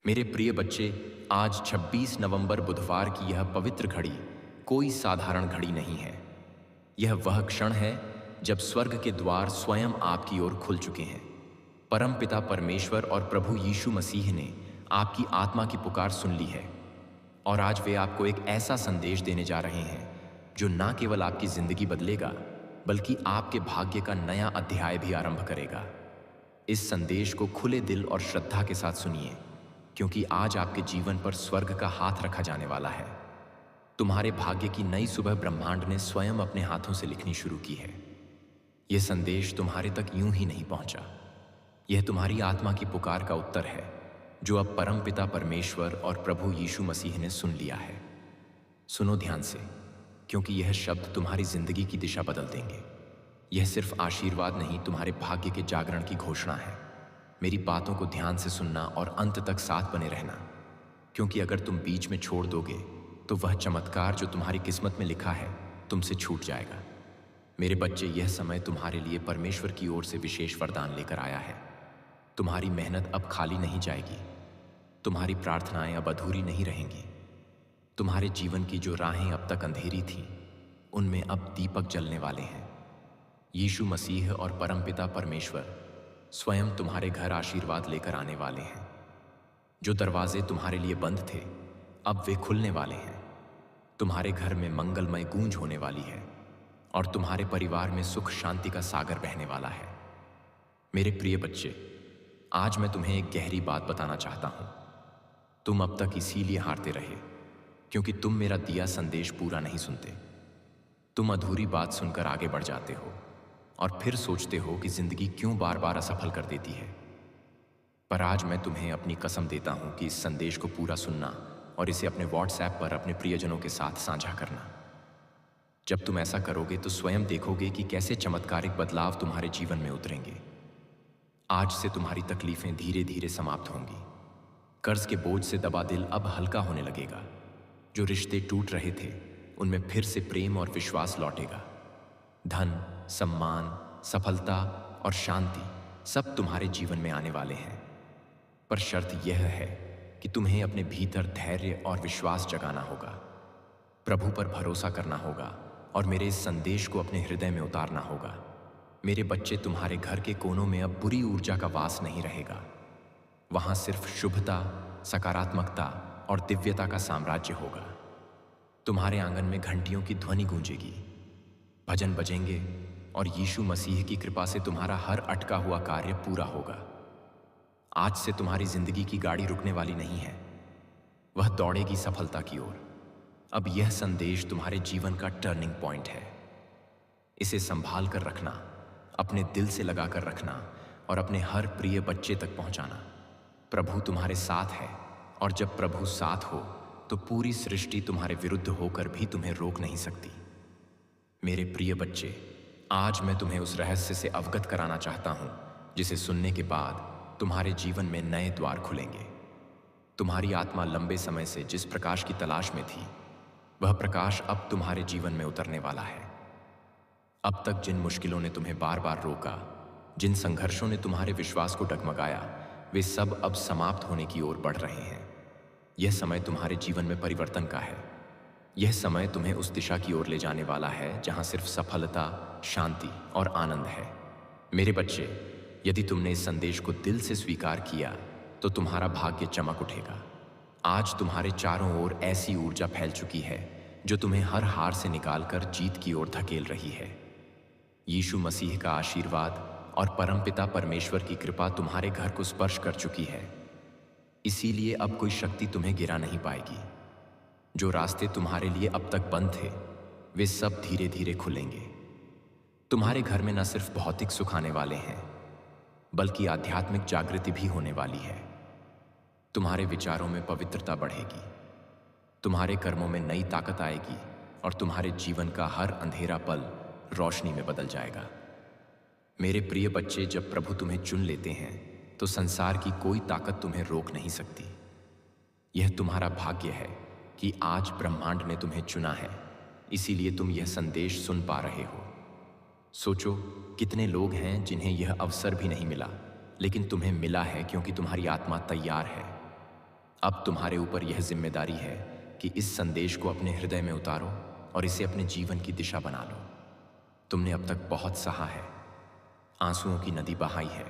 मेरे प्रिय बच्चे, आज 26 नवंबर बुधवार की यह पवित्र घड़ी कोई साधारण घड़ी नहीं है। यह वह क्षण है जब स्वर्ग के द्वार स्वयं आपकी ओर खुल चुके हैं। परम पिता परमेश्वर और प्रभु यीशु मसीह ने आपकी आत्मा की पुकार सुन ली है और आज वे आपको एक ऐसा संदेश देने जा रहे हैं जो न केवल आपकी जिंदगी बदलेगा बल्कि आपके भाग्य का नया अध्याय भी आरंभ करेगा। इस संदेश को खुले दिल और श्रद्धा के साथ सुनिए, क्योंकि आज आपके जीवन पर स्वर्ग का हाथ रखा जाने वाला है। तुम्हारे भाग्य की नई सुबह ब्रह्मांड ने स्वयं अपने हाथों से लिखनी शुरू की है। यह संदेश तुम्हारे तक यूं ही नहीं पहुंचा। यह तुम्हारी आत्मा की पुकार का उत्तर है जो अब परमपिता परमेश्वर और प्रभु यीशु मसीह ने सुन लिया है। सुनो ध्यान से, क्योंकि यह शब्द तुम्हारी जिंदगी की दिशा बदल देंगे। यह सिर्फ आशीर्वाद नहीं, तुम्हारे भाग्य के जागरण की घोषणा है। मेरी बातों को ध्यान से सुनना और अंत तक साथ बने रहना, क्योंकि अगर तुम बीच में छोड़ दोगे तो वह चमत्कार जो तुम्हारी किस्मत में लिखा है तुमसे छूट जाएगा। मेरे बच्चे, यह समय तुम्हारे लिए परमेश्वर की ओर से विशेष वरदान लेकर आया है। तुम्हारी मेहनत अब खाली नहीं जाएगी। तुम्हारी प्रार्थनाएं अब अधूरी नहीं रहेंगी। तुम्हारे जीवन की जो राहें अब तक अंधेरी थीं, उनमें अब दीपक जलने वाले हैं। यीशु मसीह और परमपिता परमेश्वर स्वयं तुम्हारे घर आशीर्वाद लेकर आने वाले हैं। जो दरवाजे तुम्हारे लिए बंद थे, अब वे खुलने वाले हैं। तुम्हारे घर में मंगलमय गूंज होने वाली है और तुम्हारे परिवार में सुख शांति का सागर बहने वाला है। मेरे प्रिय बच्चे, आज मैं तुम्हें एक गहरी बात बताना चाहता हूं। तुम अब तक इसीलिए हारते रहे क्योंकि तुम मेरा दिया संदेश पूरा नहीं सुनते। तुम अधूरी बात सुनकर आगे बढ़ जाते हो और फिर सोचते हो कि जिंदगी क्यों बार बार असफल कर देती है। पर आज मैं तुम्हें अपनी कसम देता हूं कि इस संदेश को पूरा सुनना और इसे अपने व्हाट्सएप पर अपने प्रियजनों के साथ साझा करना। जब तुम ऐसा करोगे तो स्वयं देखोगे कि कैसे चमत्कारिक बदलाव तुम्हारे जीवन में उतरेंगे। आज से तुम्हारी तकलीफें धीरे धीरे समाप्त होंगी। कर्ज के बोझ से दबा दिल अब हल्का होने लगेगा। जो रिश्ते टूट रहे थे, उनमें फिर से प्रेम और विश्वास लौटेगा। धन, सम्मान, सफलता और शांति सब तुम्हारे जीवन में आने वाले हैं। पर शर्त यह है कि तुम्हें अपने भीतर धैर्य और विश्वास जगाना होगा, प्रभु पर भरोसा करना होगा और मेरे इस संदेश को अपने हृदय में उतारना होगा। मेरे बच्चे, तुम्हारे घर के कोनों में अब बुरी ऊर्जा का वास नहीं रहेगा। वहां सिर्फ शुभता, सकारात्मकता और दिव्यता का साम्राज्य होगा। तुम्हारे आंगन में घंटियों की ध्वनि गूंजेगी, भजन बजेंगे और यीशु मसीह की कृपा से तुम्हारा हर अटका हुआ कार्य पूरा होगा। आज से तुम्हारी जिंदगी की गाड़ी रुकने वाली नहीं है, वह दौड़ेगी सफलता की ओर। अब यह संदेश तुम्हारे जीवन का टर्निंग पॉइंट है। इसे संभाल कर रखना, अपने दिल से लगा कर रखना और अपने हर प्रिय बच्चे तक पहुंचाना। प्रभु तुम्हारे साथ है और जब प्रभु साथ हो तो पूरी सृष्टि तुम्हारे विरुद्ध होकर भी तुम्हें रोक नहीं सकती। मेरे प्रिय बच्चे, आज मैं तुम्हें उस रहस्य से अवगत कराना चाहता हूं जिसे सुनने के बाद तुम्हारे जीवन में नए द्वार खुलेंगे। तुम्हारी आत्मा लंबे समय से जिस प्रकाश की तलाश में थी, वह प्रकाश अब तुम्हारे जीवन में उतरने वाला है। अब तक जिन मुश्किलों ने तुम्हें बार बार रोका, जिन संघर्षों ने तुम्हारे विश्वास को डगमगाया, वे सब अब समाप्त होने की ओर बढ़ रहे हैं। यह समय तुम्हारे जीवन में परिवर्तन का है। यह समय तुम्हें उस दिशा की ओर ले जाने वाला है जहां सिर्फ सफलता, शांति और आनंद है। मेरे बच्चे, यदि तुमने इस संदेश को दिल से स्वीकार किया तो तुम्हारा भाग्य चमक उठेगा। आज तुम्हारे चारों ओर ऐसी ऊर्जा फैल चुकी है जो तुम्हें हर हार से निकालकर जीत की ओर धकेल रही है। यीशु मसीह का आशीर्वाद और परमपिता परमेश्वर की कृपा तुम्हारे घर को स्पर्श कर चुकी है। इसीलिए अब कोई शक्ति तुम्हें गिरा नहीं पाएगी। जो रास्ते तुम्हारे लिए अब तक बंद थे, वे सब धीरे धीरे खुलेंगे। तुम्हारे घर में न सिर्फ भौतिक सुख आने वाले हैं, बल्कि आध्यात्मिक जागृति भी होने वाली है। तुम्हारे विचारों में पवित्रता बढ़ेगी, तुम्हारे कर्मों में नई ताकत आएगी और तुम्हारे जीवन का हर अंधेरा पल रोशनी में बदल जाएगा। मेरे प्रिय बच्चे, जब प्रभु तुम्हें चुन लेते हैं तो संसार की कोई ताकत तुम्हें रोक नहीं सकती। यह तुम्हारा भाग्य है कि आज ब्रह्मांड ने तुम्हें चुना है, इसीलिए तुम यह संदेश सुन पा रहे हो। सोचो, कितने लोग हैं जिन्हें यह अवसर भी नहीं मिला, लेकिन तुम्हें मिला है क्योंकि तुम्हारी आत्मा तैयार है। अब तुम्हारे ऊपर यह जिम्मेदारी है कि इस संदेश को अपने हृदय में उतारो और इसे अपने जीवन की दिशा बना लो। तुमने अब तक बहुत सहा है, आंसुओं की नदी बहाई है,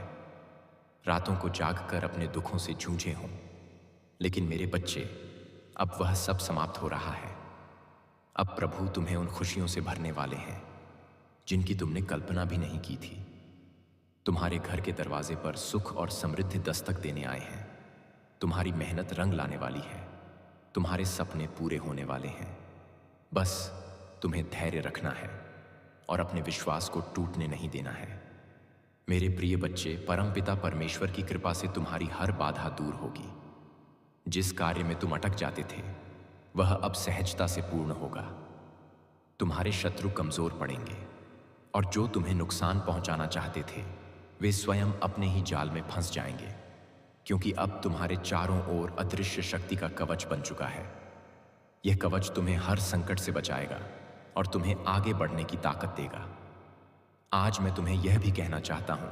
रातों को जागकर अपने दुखों से जूझे हो। लेकिन मेरे बच्चे, अब वह सब समाप्त हो रहा है। अब प्रभु तुम्हें उन खुशियों से भरने वाले हैं जिनकी तुमने कल्पना भी नहीं की थी। तुम्हारे घर के दरवाजे पर सुख और समृद्धि दस्तक देने आए हैं। तुम्हारी मेहनत रंग लाने वाली है। तुम्हारे सपने पूरे होने वाले हैं। बस तुम्हें धैर्य रखना है और अपने विश्वास को टूटने नहीं देना है। मेरे प्रिय बच्चे, परमपिता परमेश्वर की कृपा से तुम्हारी हर बाधा दूर होगी। जिस कार्य में तुम अटक जाते थे वह अब सहजता से पूर्ण होगा। तुम्हारे शत्रु कमजोर पड़ेंगे और जो तुम्हें नुकसान पहुंचाना चाहते थे वे स्वयं अपने ही जाल में फंस जाएंगे, क्योंकि अब तुम्हारे चारों ओर अदृश्य शक्ति का कवच बन चुका है। यह कवच तुम्हें हर संकट से बचाएगा और तुम्हें आगे बढ़ने की ताकत देगा। आज मैं तुम्हें यह भी कहना चाहता हूं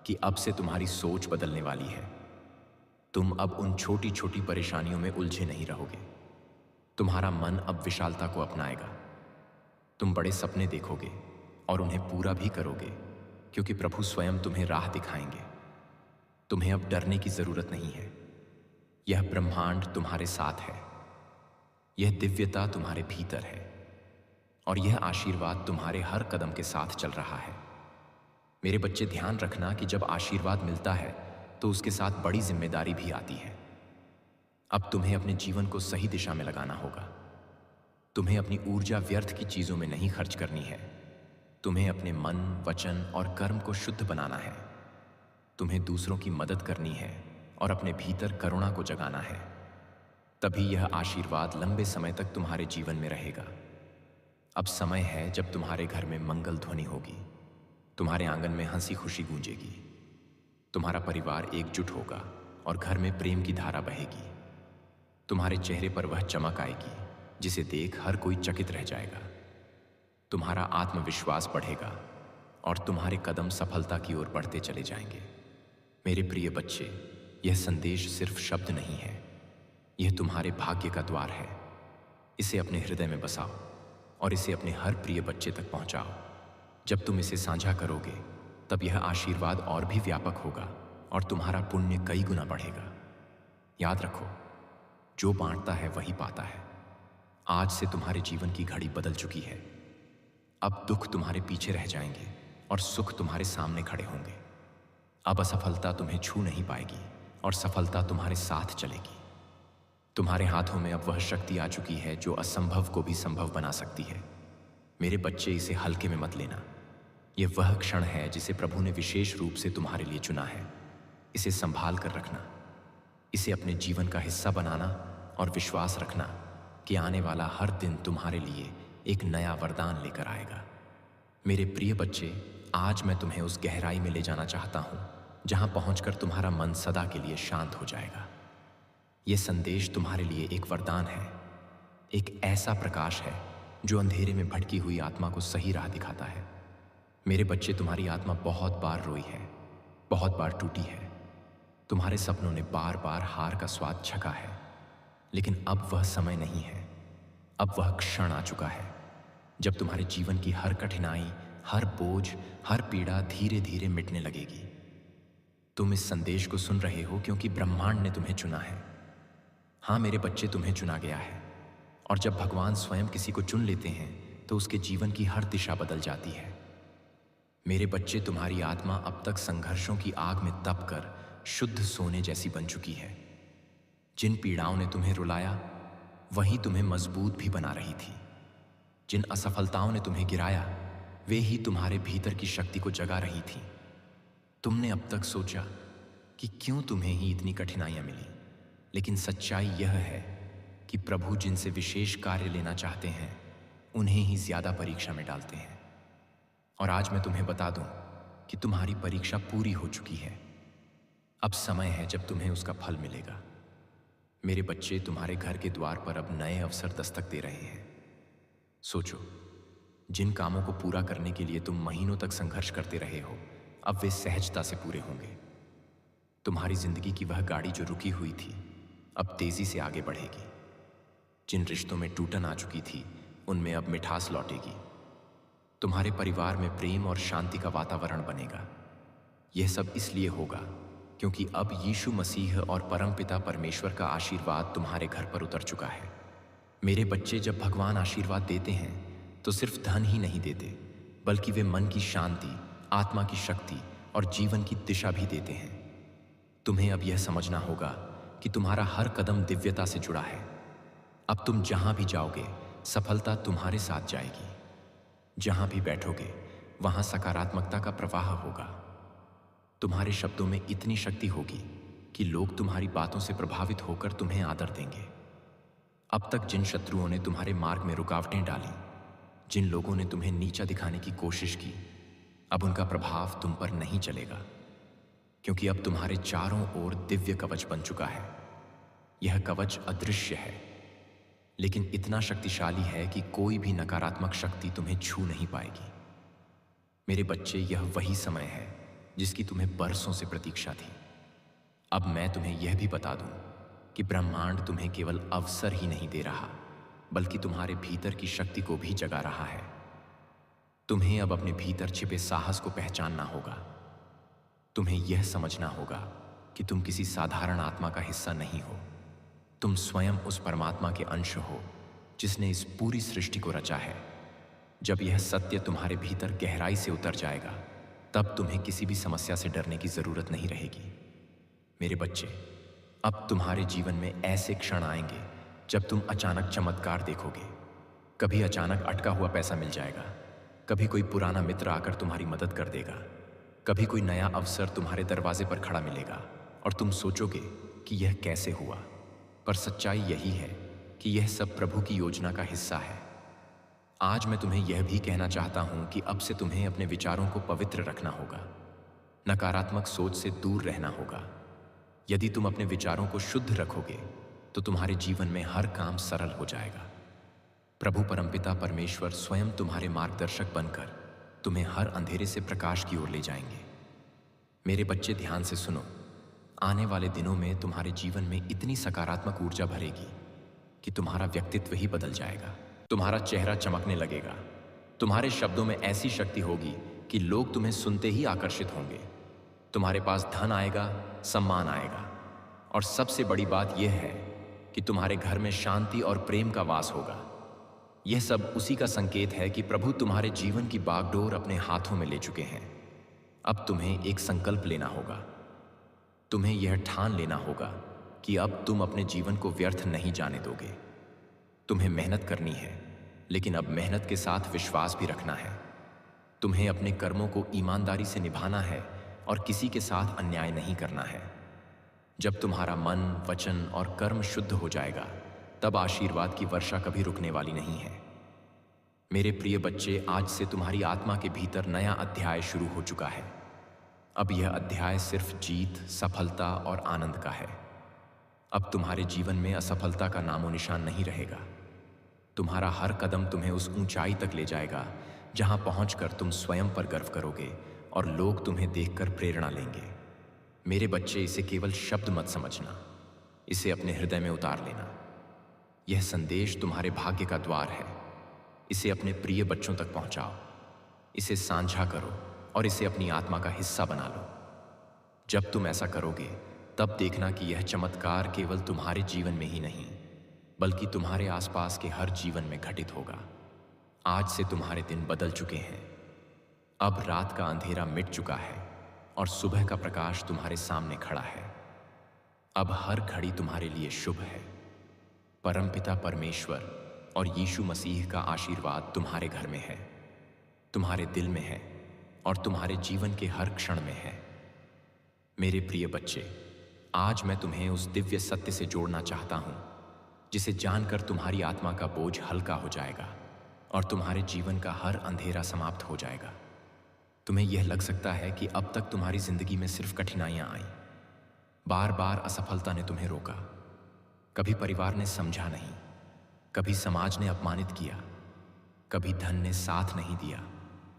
कि अब से तुम्हारी सोच बदलने वाली है। तुम अब उन छोटी छोटी परेशानियों में उलझे नहीं रहोगे। तुम्हारा मन अब विशालता को अपनाएगा। तुम बड़े सपने देखोगे और उन्हें पूरा भी करोगे, क्योंकि प्रभु स्वयं तुम्हें राह दिखाएंगे। तुम्हें अब डरने की जरूरत नहीं है। यह ब्रह्मांड तुम्हारे साथ है। यह दिव्यता तुम्हारे भीतर है और यह आशीर्वाद तुम्हारे हर कदम के साथ चल रहा है। मेरे बच्चे, ध्यान रखना कि जब आशीर्वाद मिलता है तो उसके साथ बड़ी जिम्मेदारी भी आती है। अब तुम्हें अपने जीवन को सही दिशा में लगाना होगा। तुम्हें अपनी ऊर्जा व्यर्थ की चीजों में नहीं खर्च करनी है। तुम्हें अपने मन, वचन और कर्म को शुद्ध बनाना है। तुम्हें दूसरों की मदद करनी है और अपने भीतर करुणा को जगाना है। तभी यह आशीर्वाद लंबे समय तक तुम्हारे जीवन में रहेगा। अब समय है जब तुम्हारे घर में मंगल ध्वनि होगी। तुम्हारे आंगन में हंसी खुशी गूंजेगी। तुम्हारा परिवार एकजुट होगा और घर में प्रेम की धारा बहेगी। तुम्हारे चेहरे पर वह चमक आएगी जिसे देख हर कोई चकित रह जाएगा। तुम्हारा आत्मविश्वास बढ़ेगा और तुम्हारे कदम सफलता की ओर बढ़ते चले जाएंगे। मेरे प्रिय बच्चे, यह संदेश सिर्फ शब्द नहीं है, यह तुम्हारे भाग्य का द्वार है। इसे अपने हृदय में बसाओ और इसे अपने हर प्रिय बच्चे तक पहुंचाओ। जब तुम इसे साझा करोगे तब यह आशीर्वाद और भी व्यापक होगा और तुम्हारा पुण्य कई गुना बढ़ेगा। याद रखो, जो बांटता है वही पाता है। आज से तुम्हारे जीवन की घड़ी बदल चुकी है। अब दुख तुम्हारे पीछे रह जाएंगे और सुख तुम्हारे सामने खड़े होंगे। अब असफलता तुम्हें छू नहीं पाएगी और सफलता तुम्हारे साथ चलेगी। तुम्हारे हाथों में अब वह शक्ति आ चुकी है जो असंभव को भी संभव बना सकती है। मेरे बच्चे, इसे हल्के में मत लेना। यह वह क्षण है जिसे प्रभु ने विशेष रूप से तुम्हारे लिए चुना है। इसे संभाल कर रखना, इसे अपने जीवन का हिस्सा बनाना और विश्वास रखना कि आने वाला हर दिन तुम्हारे लिए एक नया वरदान लेकर आएगा। मेरे प्रिय बच्चे, आज मैं तुम्हें उस गहराई में ले जाना चाहता हूं जहां पहुंचकर तुम्हारा मन सदा के लिए शांत हो जाएगा। यह संदेश तुम्हारे लिए एक वरदान है, एक ऐसा प्रकाश है जो अंधेरे में भटकी हुई आत्मा को सही राह दिखाता है। मेरे बच्चे, तुम्हारी आत्मा बहुत बार रोई है, बहुत बार टूटी है। तुम्हारे सपनों ने बार बार हार का स्वाद चखा है, लेकिन अब वह समय नहीं है। अब वह क्षण आ चुका है जब तुम्हारे जीवन की हर कठिनाई, हर बोझ, हर पीड़ा धीरे धीरे मिटने लगेगी। तुम इस संदेश को सुन रहे हो क्योंकि ब्रह्मांड ने तुम्हें चुना है। हाँ मेरे बच्चे, तुम्हें चुना गया है। और जब भगवान स्वयं किसी को चुन लेते हैं तो उसके जीवन की हर दिशा बदल जाती है। मेरे बच्चे, तुम्हारी आत्मा अब तक संघर्षों की आग में तप कर शुद्ध सोने जैसी बन चुकी है। जिन पीड़ाओं ने तुम्हें रुलाया वही तुम्हें मजबूत भी बना रही थी। जिन असफलताओं ने तुम्हें गिराया वे ही तुम्हारे भीतर की शक्ति को जगा रही थी। तुमने अब तक सोचा कि क्यों तुम्हें ही इतनी कठिनाइयां मिली, लेकिन सच्चाई यह है कि प्रभु जिनसे विशेष कार्य लेना चाहते हैं उन्हें ही ज्यादा परीक्षा में डालते हैं। और आज मैं तुम्हें बता दूं कि तुम्हारी परीक्षा पूरी हो चुकी है। अब समय है जब तुम्हें उसका फल मिलेगा। मेरे बच्चे, तुम्हारे घर के द्वार पर अब नए अवसर दस्तक दे रहे हैं। सोचो, जिन कामों को पूरा करने के लिए तुम महीनों तक संघर्ष करते रहे हो अब वे सहजता से पूरे होंगे। तुम्हारी जिंदगी की वह गाड़ी जो रुकी हुई थी अब तेजी से आगे बढ़ेगी। जिन रिश्तों में टूटन आ चुकी थी, उनमें अब मिठास लौटेगी। तुम्हारे परिवार में प्रेम और शांति का वातावरण बनेगा। यह सब इसलिए होगा क्योंकि अब यीशु मसीह और परमपिता परमेश्वर का आशीर्वाद तुम्हारे घर पर उतर चुका है। मेरे बच्चे, जब भगवान आशीर्वाद देते हैं तो सिर्फ धन ही नहीं देते, बल्कि वे मन की शांति, आत्मा की शक्ति और जीवन की दिशा भी देते हैं। तुम्हें अब यह समझना होगा कि तुम्हारा हर कदम दिव्यता से जुड़ा है। अब तुम जहां भी जाओगे, सफलता तुम्हारे साथ जाएगी। जहां भी बैठोगे, वहां सकारात्मकता का प्रवाह होगा। तुम्हारे शब्दों में इतनी शक्ति होगी कि लोग तुम्हारी बातों से प्रभावित होकर तुम्हें आदर देंगे। अब तक जिन शत्रुओं ने तुम्हारे मार्ग में रुकावटें डाली, जिन लोगों ने तुम्हें नीचा दिखाने की कोशिश की, अब उनका प्रभाव तुम पर नहीं चलेगा, क्योंकि अब तुम्हारे चारों ओर दिव्य कवच बन चुका है। यह कवच अदृश्य है, लेकिन इतना शक्तिशाली है कि कोई भी नकारात्मक शक्ति तुम्हें छू नहीं पाएगी। मेरे बच्चे, यह वही समय है जिसकी तुम्हें बरसों से प्रतीक्षा थी। अब मैं तुम्हें यह भी बता दूं कि ब्रह्मांड तुम्हें केवल अवसर ही नहीं दे रहा, बल्कि तुम्हारे भीतर की शक्ति को भी जगा रहा है। तुम्हें अब अपने भीतर छिपे साहस को पहचानना होगा। तुम्हें यह समझना होगा कि तुम किसी साधारण आत्मा का हिस्सा नहीं हो। तुम स्वयं उस परमात्मा के अंश हो जिसने इस पूरी सृष्टि को रचा है। जब यह सत्य तुम्हारे भीतर गहराई से उतर जाएगा, तब तुम्हें किसी भी समस्या से डरने की जरूरत नहीं रहेगी। मेरे बच्चे, अब तुम्हारे जीवन में ऐसे क्षण आएंगे जब तुम अचानक चमत्कार देखोगे। कभी अचानक अटका हुआ पैसा मिल जाएगा, कभी कोई पुराना मित्र आकर तुम्हारी मदद कर देगा, कभी कोई नया अवसर तुम्हारे दरवाजे पर खड़ा मिलेगा और तुम सोचोगे कि यह कैसे हुआ। पर सच्चाई यही है कि यह सब प्रभु की योजना का हिस्सा है। आज मैं तुम्हें यह भी कहना चाहता हूं कि अब से तुम्हें अपने विचारों को पवित्र रखना होगा। नकारात्मक सोच से दूर रहना होगा। यदि तुम अपने विचारों को शुद्ध रखोगे तो तुम्हारे जीवन में हर काम सरल हो जाएगा। प्रभु परमपिता परमेश्वर स्वयं तुम्हारे मार्गदर्शक बनकर तुम्हें हर अंधेरे से प्रकाश की ओर ले जाएंगे। मेरे बच्चे, ध्यान से सुनो। आने वाले दिनों में तुम्हारे जीवन में इतनी सकारात्मक ऊर्जा भरेगी कि तुम्हारा व्यक्तित्व ही बदल जाएगा। तुम्हारा चेहरा चमकने लगेगा। तुम्हारे शब्दों में ऐसी शक्ति होगी कि लोग तुम्हें सुनते ही आकर्षित होंगे। तुम्हारे पास धन आएगा, सम्मान आएगा, और सबसे बड़ी बात यह है कि तुम्हारे घर में शांति और प्रेम का वास होगा। यह सब उसी का संकेत है कि प्रभु तुम्हारे जीवन की बागडोर अपने हाथों में ले चुके हैं। अब तुम्हें एक संकल्प लेना होगा। तुम्हें यह ठान लेना होगा कि अब तुम अपने जीवन को व्यर्थ नहीं जाने दोगे। तुम्हें मेहनत करनी है, लेकिन अब मेहनत के साथ विश्वास भी रखना है। तुम्हें अपने कर्मों को ईमानदारी से निभाना है और किसी के साथ अन्याय नहीं करना है। जब तुम्हारा मन, वचन और कर्म शुद्ध हो जाएगा, तब आशीर्वाद की वर्षा कभी रुकने वाली नहीं है। मेरे प्रिय बच्चे, आज से तुम्हारी आत्मा के भीतर नया अध्याय शुरू हो चुका है। अब यह अध्याय सिर्फ जीत, सफलता और आनंद का है। अब तुम्हारे जीवन में असफलता का नामो निशान नहीं रहेगा। तुम्हारा हर कदम तुम्हें उस ऊंचाई तक ले जाएगा जहां पहुंचकर तुम स्वयं पर गर्व करोगे और लोग तुम्हें देखकर प्रेरणा लेंगे। मेरे बच्चे, इसे केवल शब्द मत समझना, इसे अपने हृदय में उतार लेना। यह संदेश तुम्हारे भाग्य का द्वार है। इसे अपने प्रिय बच्चों तक पहुंचाओ, इसे साझा करो और इसे अपनी आत्मा का हिस्सा बना लो। जब तुम ऐसा करोगे, तब देखना कि यह चमत्कार केवल तुम्हारे जीवन में ही नहीं, बल्कि तुम्हारे आसपास के हर जीवन में घटित होगा। आज से तुम्हारे दिन बदल चुके हैं। अब रात का अंधेरा मिट चुका है और सुबह का प्रकाश तुम्हारे सामने खड़ा है। अब हर घड़ी तुम्हारे लिए शुभ है। परमपिता परमेश्वर और यीशु मसीह का आशीर्वाद तुम्हारे घर में है, तुम्हारे दिल में है और तुम्हारे जीवन के हर क्षण में है। मेरे प्रिय बच्चे, आज मैं तुम्हें उस दिव्य सत्य से जोड़ना चाहता हूं, जिसे जानकर तुम्हारी आत्मा का बोझ हल्का हो जाएगा और तुम्हारे जीवन का हर अंधेरा समाप्त हो जाएगा। तुम्हें यह लग सकता है कि अब तक तुम्हारी जिंदगी में सिर्फ कठिनाइयां आईं। बार बार असफलता ने तुम्हें रोका। कभी परिवार ने समझा नहीं, कभी समाज ने अपमानित किया, कभी धन ने साथ नहीं दिया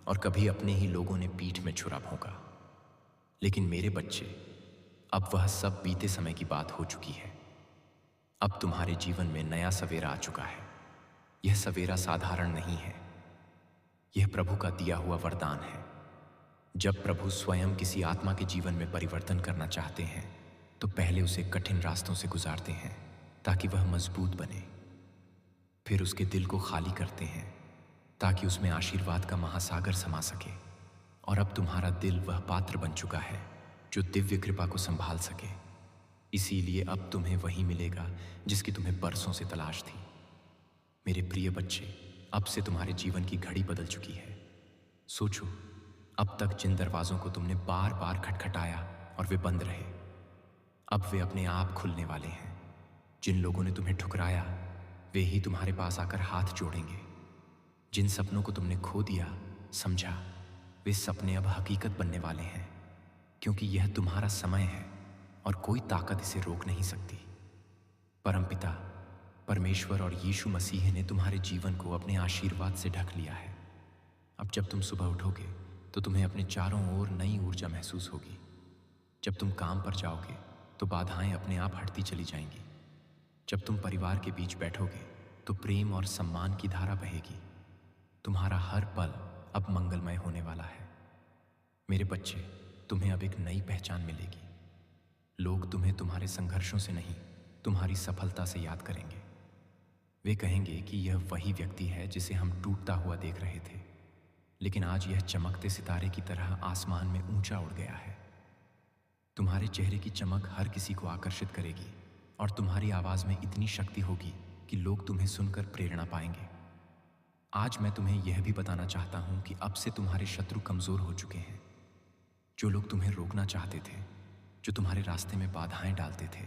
और कभी अपने ही लोगों ने पीठ में छुरा भोंका। लेकिन मेरे बच्चे, अब वह सब बीते समय की बात हो चुकी है। अब तुम्हारे जीवन में नया सवेरा आ चुका है। यह सवेरा साधारण नहीं है, यह प्रभु का दिया हुआ वरदान है। जब प्रभु स्वयं किसी आत्मा के जीवन में परिवर्तन करना चाहते हैं तो पहले उसे कठिन रास्तों से गुजारते हैं ताकि वह मजबूत बने। फिर उसके दिल को खाली करते हैं ताकि उसमें आशीर्वाद का महासागर समा सके। और अब तुम्हारा दिल वह पात्र बन चुका है जो दिव्य कृपा को संभाल सके। इसीलिए अब तुम्हें वही मिलेगा जिसकी तुम्हें बरसों से तलाश थी। मेरे प्रिय बच्चे, अब से तुम्हारे जीवन की घड़ी बदल चुकी है। सोचो, अब तक जिन दरवाजों को तुमने बार बार खटखटाया और वे बंद रहे, अब वे अपने आप खुलने वाले हैं। जिन लोगों ने तुम्हें ठुकराया वे ही तुम्हारे पास आकर हाथ जोड़ेंगे। जिन सपनों को तुमने खो दिया, समझा, वे सपने अब हकीकत बनने वाले हैं, क्योंकि यह तुम्हारा समय है और कोई ताकत इसे रोक नहीं सकती। परमपिता परमेश्वर और यीशु मसीह ने तुम्हारे जीवन को अपने आशीर्वाद से ढक लिया है। अब जब तुम सुबह उठोगे तो तुम्हें अपने चारों ओर नई ऊर्जा महसूस होगी। जब तुम काम पर जाओगे तो बाधाएं अपने आप हटती चली जाएंगी। जब तुम परिवार के बीच बैठोगे तो प्रेम और सम्मान की धारा बहेगी। तुम्हारा हर पल अब मंगलमय होने वाला है। मेरे बच्चे, तुम्हें अब एक नई पहचान मिलेगी। लोग तुम्हें तुम्हारे संघर्षों से नहीं, तुम्हारी सफलता से याद करेंगे। वे कहेंगे कि यह वही व्यक्ति है जिसे हम टूटता हुआ देख रहे थे, लेकिन आज यह चमकते सितारे की तरह आसमान में ऊंचा उड़ गया है। तुम्हारे चेहरे की चमक हर किसी को आकर्षित करेगी और तुम्हारी आवाज में इतनी शक्ति होगी कि लोग तुम्हें सुनकर प्रेरणा पाएंगे। आज मैं तुम्हें यह भी बताना चाहता हूं कि अब से तुम्हारे शत्रु कमजोर हो चुके हैं। जो लोग तुम्हें रोकना चाहते थे, जो तुम्हारे रास्ते में बाधाएं डालते थे,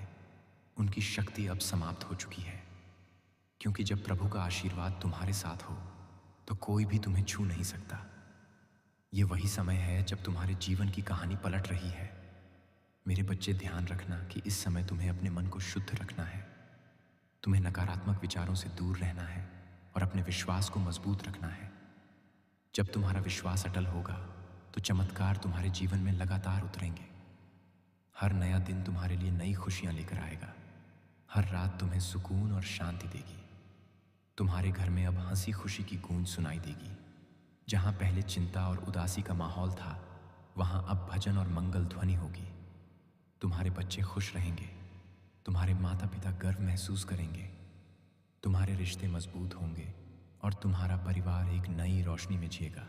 उनकी शक्ति अब समाप्त हो चुकी है। क्योंकि जब प्रभु का आशीर्वाद तुम्हारे साथ हो तो कोई भी तुम्हें छू नहीं सकता। ये वही समय है जब तुम्हारे जीवन की कहानी पलट रही है। मेरे बच्चे, ध्यान रखना कि इस समय तुम्हें अपने मन को शुद्ध रखना है। तुम्हें नकारात्मक विचारों से दूर रहना है और अपने विश्वास को मजबूत रखना है। जब तुम्हारा विश्वास अटल होगा तो चमत्कार तुम्हारे जीवन में लगातार उतरेंगे। हर नया दिन तुम्हारे लिए नई खुशियां लेकर आएगा। हर रात तुम्हें सुकून और शांति देगी। तुम्हारे घर में अब हंसी खुशी की गूंज सुनाई देगी। जहां पहले चिंता और उदासी का माहौल था, वहां अब भजन और मंगल ध्वनि होगी। तुम्हारे बच्चे खुश रहेंगे, तुम्हारे माता पिता गर्व महसूस करेंगे, तुम्हारे रिश्ते मजबूत होंगे और तुम्हारा परिवार एक नई रोशनी में जिएगा।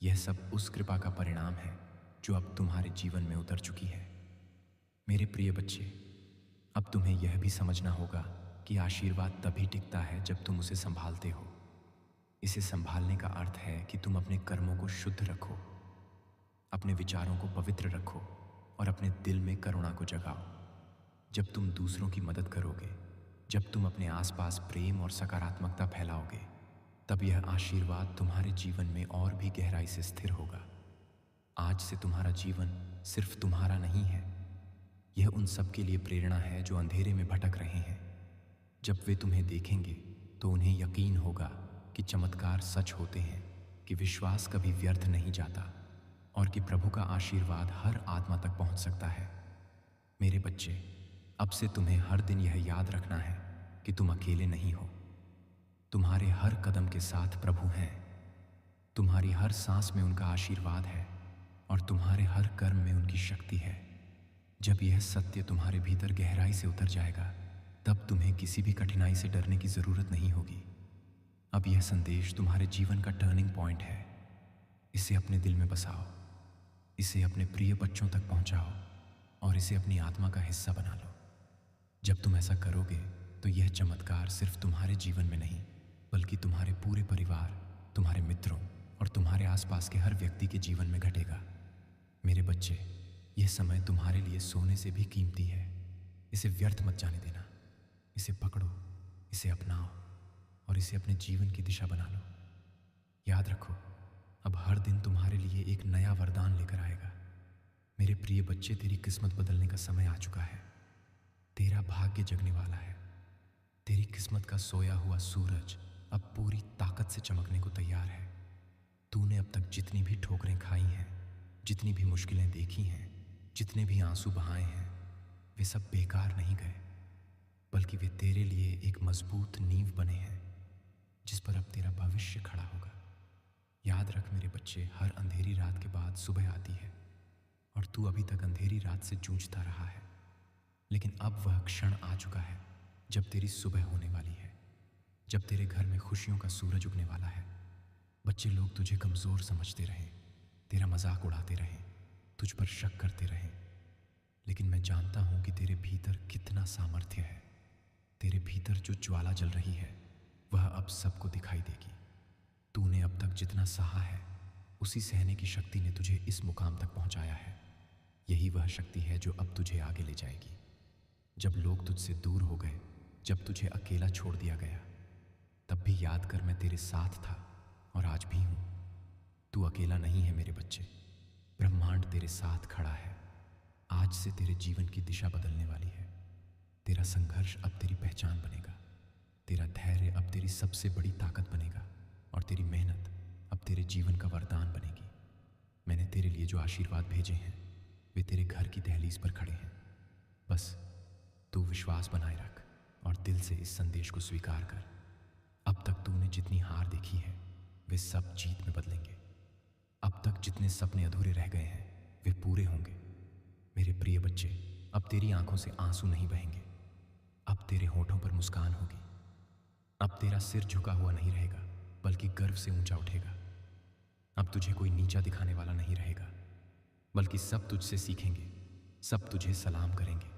यह सब उस कृपा का परिणाम है जो अब तुम्हारे जीवन में उतर चुकी है। मेरे प्रिय बच्चे, अब तुम्हें यह भी समझना होगा कि आशीर्वाद तभी टिकता है जब तुम उसे संभालते हो। इसे संभालने का अर्थ है कि तुम अपने कर्मों को शुद्ध रखो, अपने विचारों को पवित्र रखो और अपने दिल में करुणा को जगाओ। जब तुम दूसरों की मदद करोगे, जब तुम अपने आसपास प्रेम और सकारात्मकता फैलाओगे, तब यह आशीर्वाद तुम्हारे जीवन में और भी गहराई से स्थिर होगा। आज से तुम्हारा जीवन सिर्फ तुम्हारा नहीं है, यह उन सब के लिए प्रेरणा है जो अंधेरे में भटक रहे हैं। जब वे तुम्हें देखेंगे तो उन्हें यकीन होगा कि चमत्कार सच होते हैं, कि विश्वास कभी व्यर्थ नहीं जाता और कि प्रभु का आशीर्वाद हर आत्मा तक पहुंच सकता है। मेरे बच्चे, अब से तुम्हें हर दिन यह याद रखना है कि तुम अकेले नहीं हो। तुम्हारे हर कदम के साथ प्रभु हैं। तुम्हारी हर सांस में उनका आशीर्वाद है और तुम्हारे हर कर्म में उनकी शक्ति है। जब यह सत्य तुम्हारे भीतर गहराई से उतर जाएगा, तब तुम्हें किसी भी कठिनाई से डरने की जरूरत नहीं होगी। अब यह संदेश तुम्हारे जीवन का टर्निंग पॉइंट है। इसे अपने दिल में बसाओ, इसे अपने प्रिय बच्चों तक पहुंचाओ और इसे अपनी आत्मा का हिस्सा बना लो। जब तुम ऐसा करोगे तो यह चमत्कार सिर्फ तुम्हारे जीवन में नहीं, बल्कि तुम्हारे पूरे परिवार, तुम्हारे मित्रों और तुम्हारे आसपास के हर व्यक्ति के जीवन में घटेगा। मेरे बच्चे, यह समय तुम्हारे लिए सोने से भी कीमती है। इसे व्यर्थ मत जाने देना। इसे पकड़ो, इसे अपनाओ और इसे अपने जीवन की दिशा बना लो। याद रखो, अब हर दिन तुम्हारे लिए एक नया वरदान लेकर आएगा। मेरे प्रिय बच्चे, तेरी किस्मत बदलने का समय आ चुका है। तेरा भाग्य जगने वाला है। तेरी किस्मत का सोया हुआ सूरज अब पूरी ताकत से चमकने को तैयार है। तूने अब तक जितनी भी ठोकरें खाई हैं, जितनी भी मुश्किलें देखी हैं, जितने भी आंसू बहाए हैं, वे सब बेकार नहीं गए। बल्कि वे तेरे लिए एक मजबूत नींव बने हैं जिस पर अब तेरा भविष्य खड़ा होगा। याद रख मेरे बच्चे, हर अंधेरी रात के बाद सुबह आती है और तू अभी तक अंधेरी रात से जूझता रहा है। लेकिन अब वह क्षण आ चुका है जब तेरी सुबह होने वाली है, जब तेरे घर में खुशियों का सूरज उगने वाला है। बच्चे लोग तुझे कमज़ोर समझते रहें, तेरा मजाक उड़ाते रहें, तुझ पर शक करते रहें, लेकिन मैं जानता हूं कि तेरे भीतर कितना सामर्थ्य है। तेरे भीतर जो ज्वाला जल रही है वह अब सबको दिखाई देगी। तूने अब तक जितना सहा है उसी सहने की शक्ति ने तुझे इस मुकाम तक पहुंचाया है। यही वह शक्ति है जो अब तुझे आगे ले जाएगी। जब लोग तुझसे दूर हो गए, जब तुझे अकेला छोड़ दिया गया, तब भी याद कर मैं तेरे साथ था और आज भी हूं। तू अकेला नहीं है मेरे बच्चे, ब्रह्मांड तेरे साथ खड़ा है। आज से तेरे जीवन की दिशा बदलने वाली है। तेरा संघर्ष अब तेरी पहचान बनेगा, तेरा धैर्य अब तेरी सबसे बड़ी ताकत बनेगा और तेरी मेहनत अब तेरे जीवन का वरदान बनेगी। मैंने तेरे लिए जो आशीर्वाद भेजे हैं वे तेरे घर की दहलीज पर खड़े हैं। बस तू विश्वास बनाए रख और दिल से इस संदेश को स्वीकार कर। अब तक तूने जितनी हार देखी है वे सब जीत में बदलेंगे। अब तक जितने सपने अधूरे रह गए हैं वे पूरे होंगे। मेरे प्रिय बच्चे, अब तेरी आंखों से आंसू नहीं बहेंगे, अब तेरे होठों पर मुस्कान होगी। अब तेरा सिर झुका हुआ नहीं रहेगा बल्कि गर्व से ऊंचा उठेगा। अब तुझे कोई नीचा दिखाने वाला नहीं रहेगा, बल्कि सब तुझसे सीखेंगे, सब तुझे सलाम करेंगे।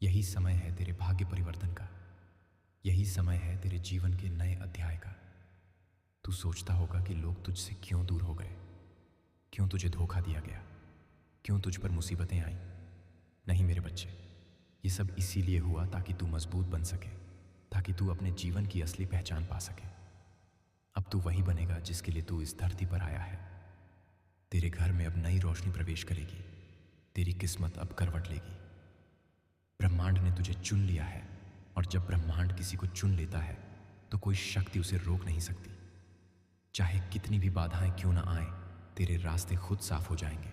यही समय है तेरे भाग्य परिवर्तन का, यही समय है तेरे जीवन के नए अध्याय का। तू सोचता होगा कि लोग तुझसे क्यों दूर हो गए, क्यों तुझे धोखा दिया गया, क्यों तुझ पर मुसीबतें आईं। नहीं मेरे बच्चे, ये सब इसीलिए हुआ ताकि तू मजबूत बन सके, ताकि तू अपने जीवन की असली पहचान पा सके। अब तू वही बनेगा जिसके लिए तू इस धरती पर आया है। तेरे घर में अब नई रोशनी प्रवेश करेगी, तेरी किस्मत अब करवट लेगी। ब्रह्मांड ने तुझे चुन लिया है और जब ब्रह्मांड किसी को चुन लेता है तो कोई शक्ति उसे रोक नहीं सकती। चाहे कितनी भी बाधाएं क्यों ना आए, तेरे रास्ते खुद साफ हो जाएंगे।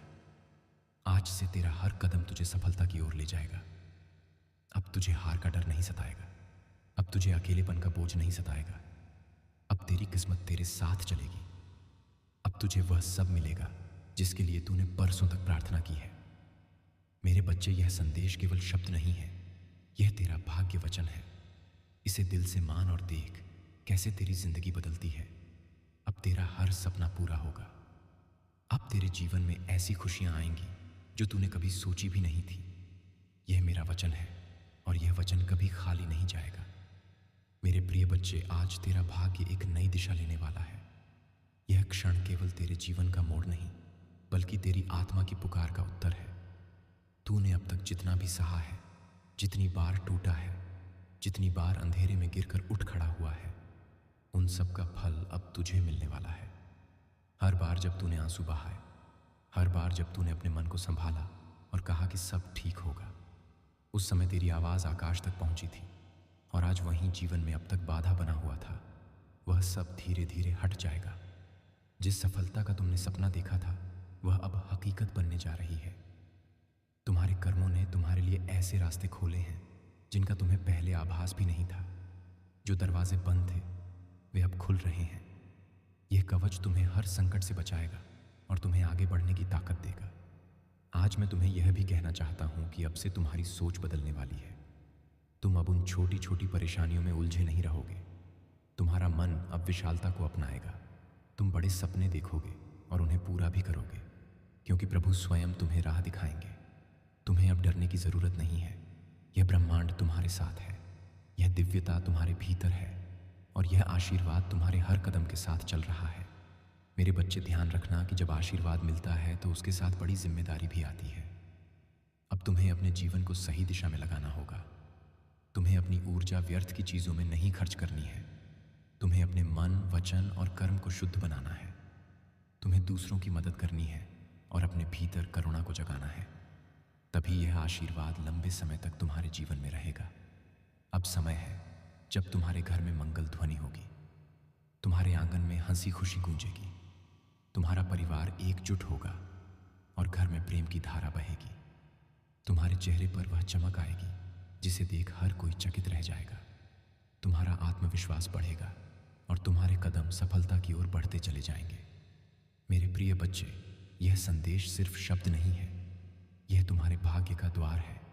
आज से तेरा हर कदम तुझे सफलता की ओर ले जाएगा। अब तुझे हार का डर नहीं सताएगा, अब तुझे अकेलेपन का बोझ नहीं सताएगा। अब तेरी किस्मत तेरे साथ चलेगी। अब तुझे वह सब मिलेगा जिसके लिए तूने बरसों तक प्रार्थना की है। मेरे बच्चे, यह संदेश केवल शब्द नहीं है, यह तेरा भाग्य वचन है। इसे दिल से मान और देख कैसे तेरी जिंदगी बदलती है। अब तेरा हर सपना पूरा होगा। अब तेरे जीवन में ऐसी खुशियां आएंगी जो तूने कभी सोची भी नहीं थी। यह मेरा वचन है और यह वचन कभी खाली नहीं जाएगा। मेरे प्रिय बच्चे, आज तेरा भाग्य एक नई दिशा लेने वाला है। यह क्षण केवल तेरे जीवन का मोड़ नहीं, बल्कि तेरी आत्मा की पुकार का उत्तर है। तूने अब तक जितना भी सहा है, जितनी बार टूटा है, जितनी बार अंधेरे में गिरकर उठ खड़ा हुआ है, उन सब का फल अब तुझे मिलने वाला है। हर बार जब तूने आंसू बहाए, हर बार जब तूने अपने मन को संभाला और कहा कि सब ठीक होगा, उस समय तेरी आवाज़ आकाश तक पहुंची थी। और आज वहीं जीवन में अब तक बाधा बना हुआ था, वह सब धीरे धीरे हट जाएगा। जिस सफलता का तुमने सपना देखा था वह अब हकीकत बनने जा रही है। तुम्हारे कर्मों ने तुम्हारे लिए ऐसे रास्ते खोले हैं जिनका तुम्हें पहले आभास भी नहीं था। जो दरवाजे बंद थे वे अब खुल रहे हैं। यह कवच तुम्हें हर संकट से बचाएगा और तुम्हें आगे बढ़ने की ताकत देगा। आज मैं तुम्हें यह भी कहना चाहता हूं कि अब से तुम्हारी सोच बदलने वाली है। तुम अब उन छोटी छोटी परेशानियों में उलझे नहीं रहोगे। तुम्हारा मन अब विशालता को अपनाएगा। तुम बड़े सपने देखोगे और उन्हें पूरा भी करोगे, क्योंकि प्रभु स्वयं तुम्हें राह दिखाएंगे। तुम्हें अब डरने की जरूरत नहीं है। यह ब्रह्मांड तुम्हारे साथ है, यह दिव्यता तुम्हारे भीतर है और यह आशीर्वाद तुम्हारे हर कदम के साथ चल रहा है। मेरे बच्चे, ध्यान रखना कि जब आशीर्वाद मिलता है तो उसके साथ बड़ी जिम्मेदारी भी आती है। अब तुम्हें अपने जीवन को सही दिशा में लगाना होगा। तुम्हें अपनी ऊर्जा व्यर्थ की चीजों में नहीं खर्च करनी है। तुम्हें अपने मन, वचन और कर्म को शुद्ध बनाना है। तुम्हें दूसरों की मदद करनी है और अपने भीतर करुणा को जगाना है। तभी यह आशीर्वाद लंबे समय तक तुम्हारे जीवन में रहेगा। अब समय है जब तुम्हारे घर में मंगल ध्वनि होगी, तुम्हारे आंगन में हंसी खुशी गूंजेगी, तुम्हारा परिवार एकजुट होगा और घर में प्रेम की धारा बहेगी। तुम्हारे चेहरे पर वह चमक आएगी जिसे देख हर कोई चकित रह जाएगा। तुम्हारा आत्मविश्वास बढ़ेगा और तुम्हारे कदम सफलता की ओर बढ़ते चले जाएंगे। मेरे प्रिय बच्चे, यह संदेश सिर्फ शब्द नहीं है, यह तुम्हारे भाग्य का द्वार है।